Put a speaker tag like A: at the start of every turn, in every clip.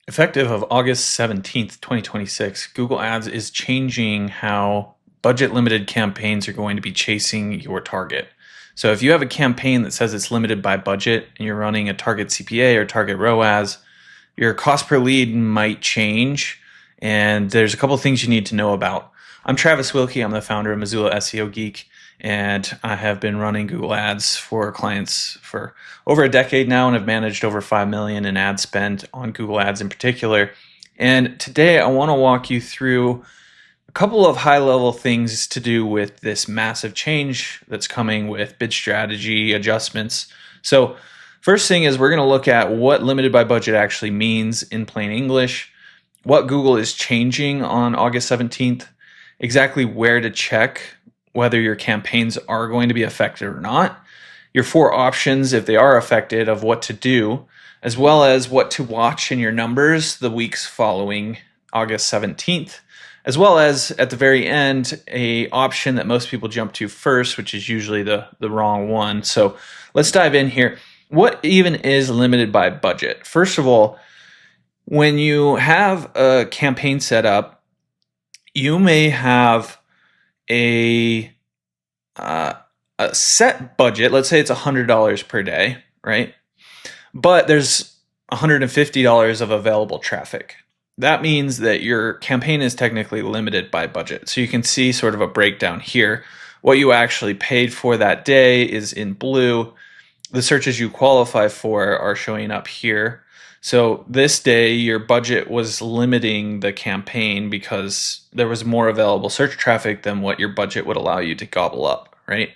A: Effective of August 17th, 2026, Google Ads is changing how budget limited campaigns are going to be chasing your target. So if you have a campaign that says it's limited by budget and you're running a target CPA or target ROAS, your cost per lead might change. And there's a couple of things you need to know about. I'm Travis Wilkie. I'm the founder of Missoula SEO Geek, and I have been running Google Ads for clients for over a decade now and have managed over 5 million in ad spend on Google Ads in particular. And today I want to walk you through a couple of high-level things to do with this massive change that's coming with bid strategy adjustments. So first thing is we're going to look at what limited by budget actually means in plain English, what Google is changing on August 17th, exactly where to check whether your campaigns are going to be affected or not, your 4 options if they are affected of what to do, as well as what to watch in your numbers the weeks following August 17th, as well as at the very end, a option that most people jump to first, which is usually the wrong one. So let's dive in here. What even is limited by budget? First of all, when you have a campaign set up, you may have a set budget. Let's say it's $100 per day, right? But there's $150 of available traffic. That means that your campaign is technically limited by budget. So you can see sort of a breakdown here. What you actually paid for that day is in blue. The searches you qualify for are showing up here. So this day, your budget was limiting the campaign because there was more available search traffic than what your budget would allow you to gobble up, right?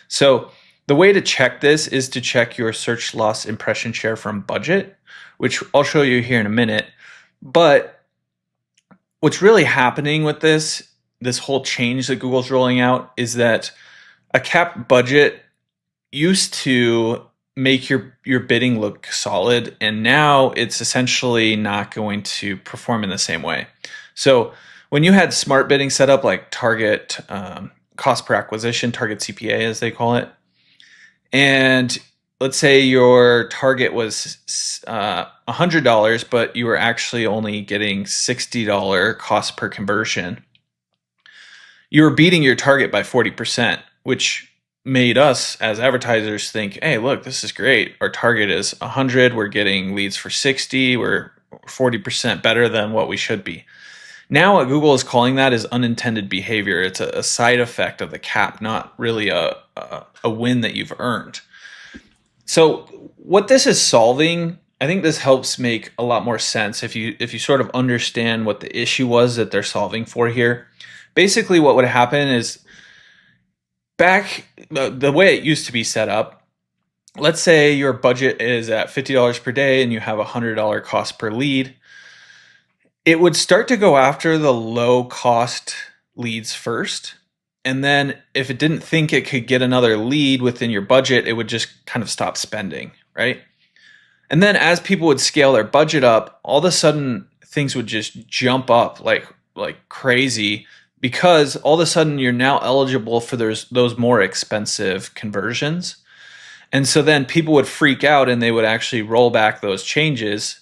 A: So the way to check this is to check your search loss impression share from budget, which I'll show you here in a minute. But what's really happening with this whole change that Google's rolling out is that a capped budget used to make your bidding look solid, and now it's essentially not going to perform in the same way. So when you had smart bidding set up, like target cost per acquisition, target CPA as they call it, and let's say your target was $100, but you were actually only getting $60 cost per conversion, you were beating your target by 40%, which made us as advertisers think, hey, look, this is great. Our target is 100. We're getting leads for 60. We're 40% better than what we should be. Now what Google is calling that is unintended behavior. It's a side effect of the cap, not really a win that you've earned. So what this is solving, I think this helps make a lot more sense if you sort of understand what the issue was that they're solving for here. Basically what would happen is, back the way it used to be set up, let's say your budget is at $50 per day and you have a $100 cost per lead. It would start to go after the low cost leads first. And then if it didn't think it could get another lead within your budget, it would just kind of stop spending, right? And then as people would scale their budget up, all of a sudden things would just jump up like crazy, because all of a sudden you're now eligible for those more expensive conversions. And so then people would freak out and they would actually roll back those changes,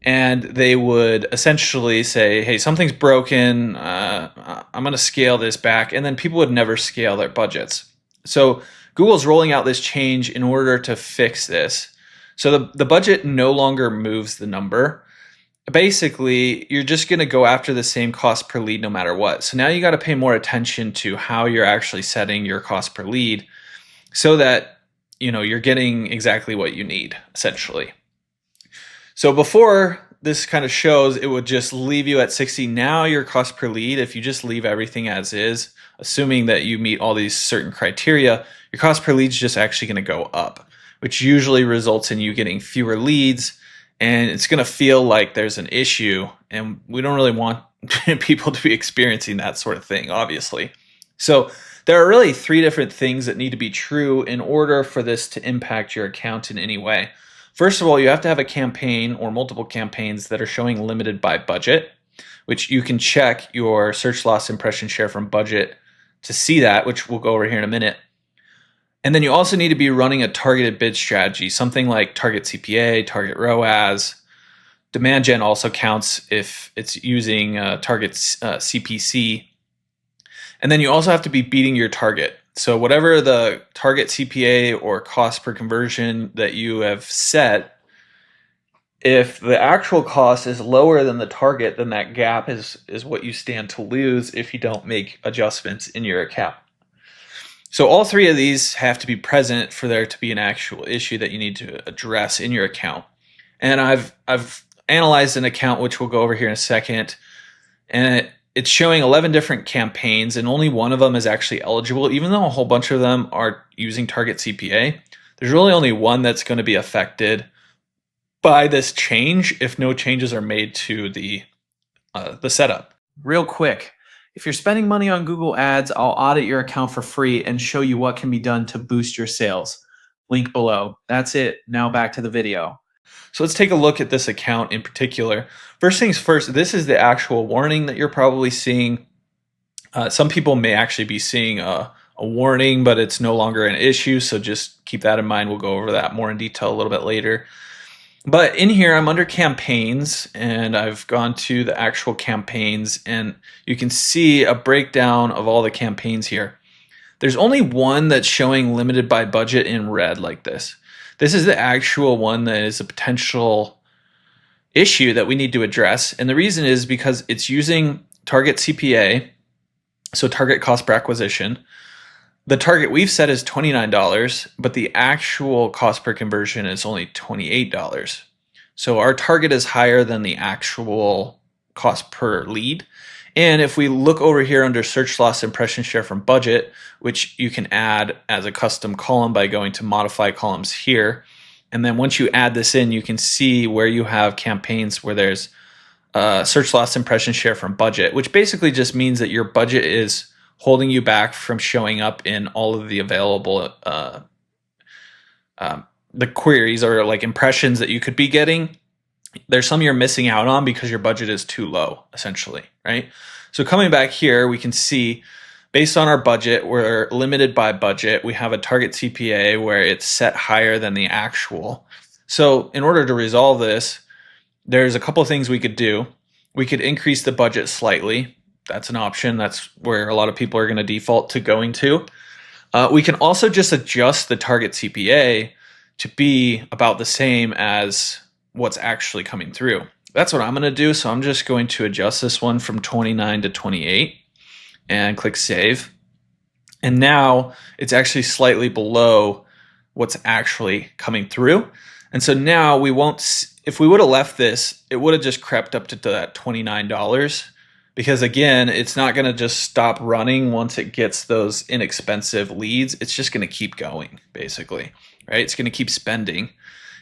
A: and they would essentially say, hey, something's broken, I'm going to scale this back. And then people would never scale their budgets. So Google's rolling out this change in order to fix this. So the budget no longer moves the number. Basically, you're just going to go after the same cost per lead no matter what. So now you got to pay more attention to how you're actually setting your cost per lead so that you're getting exactly what you need, essentially. So before, this kind of shows it would just leave you at 60. Now your cost per lead, if you just leave everything as is, assuming that you meet all these certain criteria, your cost per lead is just actually going to go up, which usually results in you getting fewer leads. And it's going to feel like there's an issue, and we don't really want people to be experiencing that sort of thing, obviously. So there are really 3 different things that need to be true in order for this to impact your account in any way. First of all, you have to have a campaign or multiple campaigns that are showing limited by budget, which you can check your search loss impression share from budget to see that, which we'll go over here in a minute. And then you also need to be running a targeted bid strategy, something like target CPA, target ROAS, Demand gen also counts if it's using target CPC. And then you also have to be beating your target. So whatever the target CPA or cost per conversion that you have set, if the actual cost is lower than the target, then that gap is what you stand to lose if you don't make adjustments in your account. So all three of these have to be present for there to be an actual issue that you need to address in your account. And I've analyzed an account, which we'll go over here in a second, and it's showing 11 different campaigns, and only one of them is actually eligible, even though a whole bunch of them are using target CPA. There's really only one that's going to be affected by this change if no changes are made to the setup. Real quick, if you're spending money on Google Ads, I'll audit your account for free and show you what can be done to boost your sales. Link below. That's it. Now back to the video. So let's take a look at this account in particular. First things first, this is the actual warning that you're probably seeing. Some people may actually be seeing a warning, but it's no longer an issue. So just keep that in mind. We'll go over that more in detail a little bit later. But in here, I'm under campaigns, and I've gone to the actual campaigns, and you can see a breakdown of all the campaigns here. There's only one that's showing limited by budget in red like this. This is the actual one that is a potential issue that we need to address. And the reason is because it's using target CPA, so target cost per acquisition. The target we've set is $29, but the actual cost per conversion is only $28. So our target is higher than the actual cost per lead. And if we look over here under search loss impression share from budget, which you can add as a custom column by going to modify columns here. And then once you add this in, you can see where you have campaigns where there's search loss impression share from budget, which basically just means that your budget is holding you back from showing up in all of the available the queries or like impressions that you could be getting. There's some you're missing out on because your budget is too low, essentially, right? So coming back here, we can see based on our budget, we're limited by budget. We have a target CPA where it's set higher than the actual. So in order to resolve this, there's a couple of things we could do. We could increase the budget slightly. That's an option. That's where a lot of people are going to default to going to. We can also just adjust the target CPA to be about the same as what's actually coming through. That's what I'm going to do. So I'm just going to adjust this one from 29 to 28 and click save. And now it's actually slightly below what's actually coming through. And so now we won't, if we would have left this, it would have just crept up to that $29. Because again, it's not going to just stop running once it gets those inexpensive leads. It's just going to keep going, basically, right? It's going to keep spending.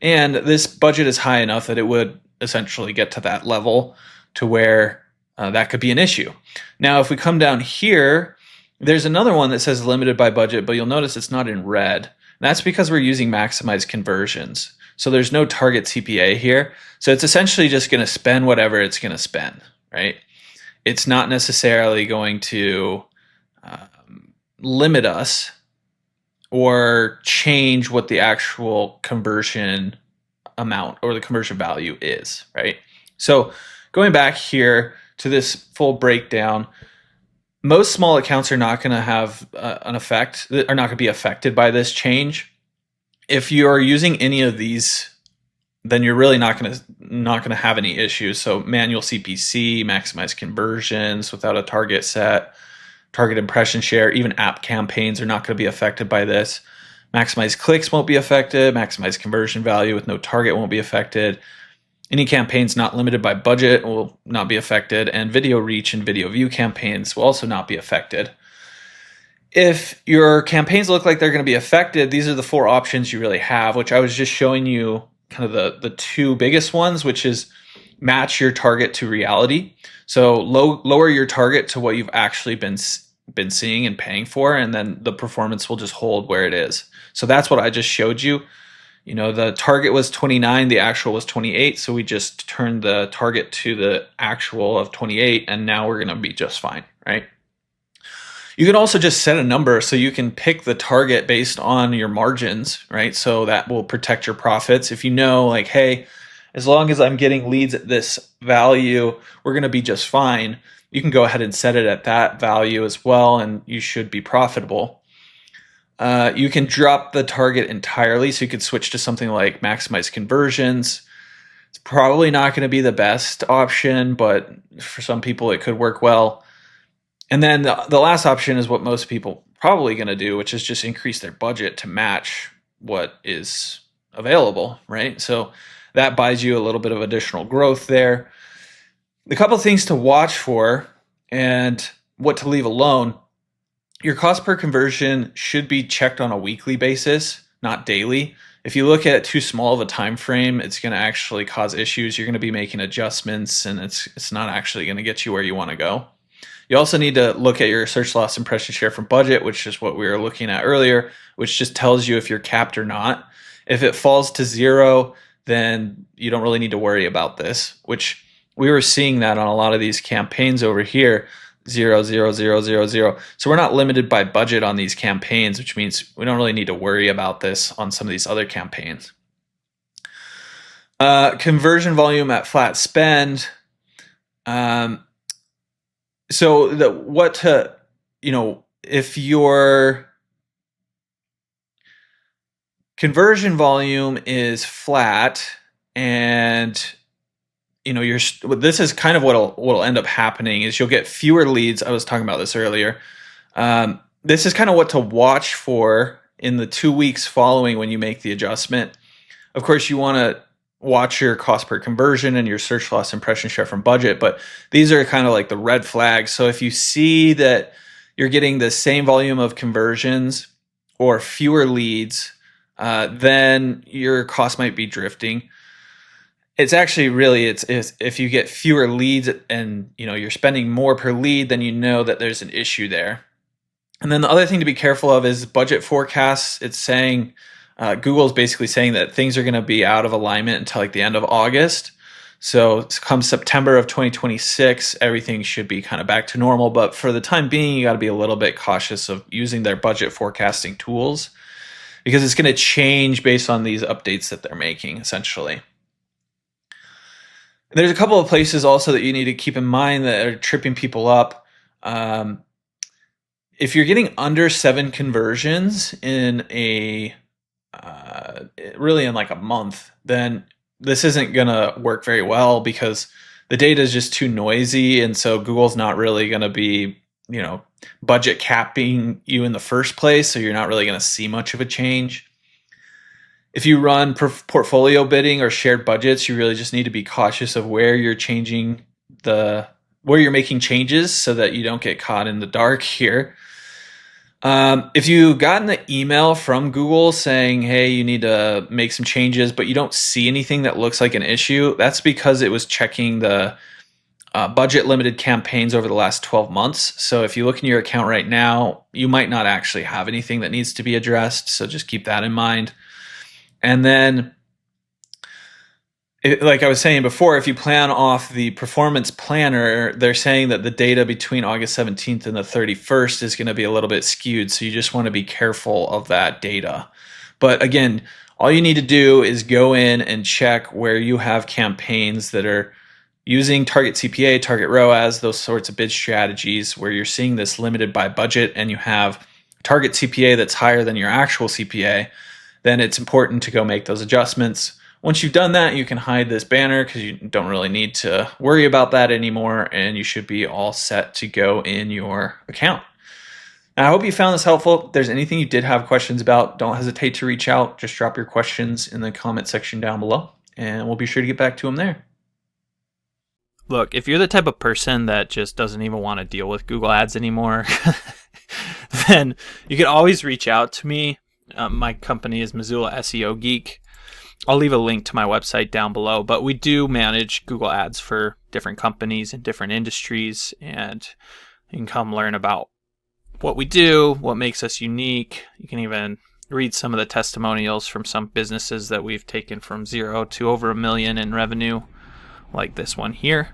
A: And this budget is high enough that it would essentially get to that level to where that could be an issue. Now, if we come down here, there's another one that says limited by budget, but you'll notice it's not in red. And that's because we're using maximize conversions. So there's no target CPA here. So it's essentially just going to spend whatever it's going to spend, right? It's not necessarily going to limit us or change what the actual conversion amount or the conversion value is, right? So going back here to this full breakdown, most small accounts are not going to have an effect, are not going to be affected by this change. If you are using any of these, then you're really not going to have any issues. So manual CPC, maximize conversions without a target set, target impression share, even app campaigns are not going to be affected by this. Maximize clicks won't be affected. Maximize conversion value with no target won't be affected. Any campaigns not limited by budget will not be affected, and video reach and video view campaigns will also not be affected. If your campaigns look like they're going to be affected, these are the four options you really have, which I was just showing you kind of the two biggest ones, which is match your target to reality. So lower your target to what you've actually been seeing and paying for, and then the performance will just hold where it is. So that's what I just showed you. You know, the target was 29, the actual was 28, so we just turned the target to the actual of 28, and now we're going to be just fine, right? You can also just set a number so you can pick the target based on your margins, right? So that will protect your profits. If you know, like, hey, as long as I'm getting leads at this value, we're going to be just fine. You can go ahead and set it at that value as well, and you should be profitable. You can drop the target entirely, so you could switch to something like maximize conversions. It's probably not going to be the best option, but for some people it could work well. And then the last option is what most people probably going to do, which is just increase their budget to match what is available, right? So that buys you a little bit of additional growth there. The couple of things to watch for and what to leave alone. Your cost per conversion should be checked on a weekly basis, not daily. If you look at too small of a time frame, it's going to actually cause issues. You're going to be making adjustments, and it's not actually going to get you where you want to go. You also need to look at your search loss impression share from budget, which is what we were looking at earlier, which just tells you if you're capped or not. If it falls to 0, then you don't really need to worry about this, which we were seeing that on a lot of these campaigns over here. 0, 0, 0, 0, 0. So we're not limited by budget on these campaigns, which means we don't really need to worry about this on some of these other campaigns. Conversion volume at flat spend. If your conversion volume is flat and this is kind of what'll end up happening is you'll get fewer leads. I was talking about this earlier. This is kind of what to watch for in the 2 weeks following when you make the adjustment. Of course, you want to watch your cost per conversion and your search loss impression share from budget, but these are kind of like the red flags. So if you see that you're getting the same volume of conversions or fewer leads, then your cost might be drifting. It's actually really, it's if you get fewer leads and you're spending more per lead, then you know that there's an issue there. And then the other thing to be careful of is budget forecasts. It's saying, Google's basically saying that things are going to be out of alignment until like the end of August. So come September of 2026, everything should be kind of back to normal. But for the time being, you got to be a little bit cautious of using their budget forecasting tools because it's going to change based on these updates that they're making, essentially. There's a couple of places also that you need to keep in mind that are tripping people up. If you're getting under 7 conversions in really in like a month, then this isn't going to work very well because the data is just too noisy. And so Google's not really going to be, budget capping you in the first place. So you're not really going to see much of a change. If you run portfolio bidding or shared budgets, you really just need to be cautious of where you're making changes so that you don't get caught in the dark here. If you gotten the email from Google saying, hey, you need to make some changes, but you don't see anything that looks like an issue, that's because it was checking the budget limited campaigns over the last 12 months. So if you look in your account right now, you might not actually have anything that needs to be addressed. So just keep that in mind. And then, like I was saying before, if you plan off the performance planner, they're saying that the data between August 17th and the 31st is going to be a little bit skewed. So you just want to be careful of that data. But again, all you need to do is go in and check where you have campaigns that are using target CPA, target ROAS, those sorts of bid strategies where you're seeing this limited by budget and you have target CPA that's higher than your actual CPA. Then it's important to go make those adjustments. Once you've done that, you can hide this banner because you don't really need to worry about that anymore, and you should be all set to go in your account. Now, I hope you found this helpful. If there's anything you did have questions about, don't hesitate to reach out. Just drop your questions in the comment section down below, and we'll be sure to get back to them there.
B: Look, if you're the type of person that just doesn't even want to deal with Google Ads anymore, then you can always reach out to me. My company is Missoula SEO Geek. I'll leave a link to my website down below, but we do manage Google Ads for different companies in different industries, and you can come learn about what we do, what makes us unique. You can even read some of the testimonials from some businesses that we've taken from 0 to over $1 million in revenue, like this one here.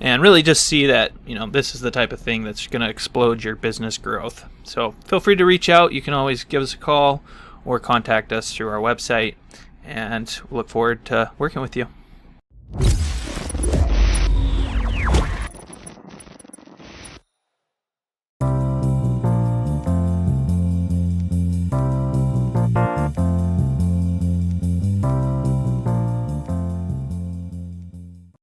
B: And really just see that, this is the type of thing that's going to explode your business growth. So feel free to reach out. You can always give us a call or contact us through our website, and look forward to working with you.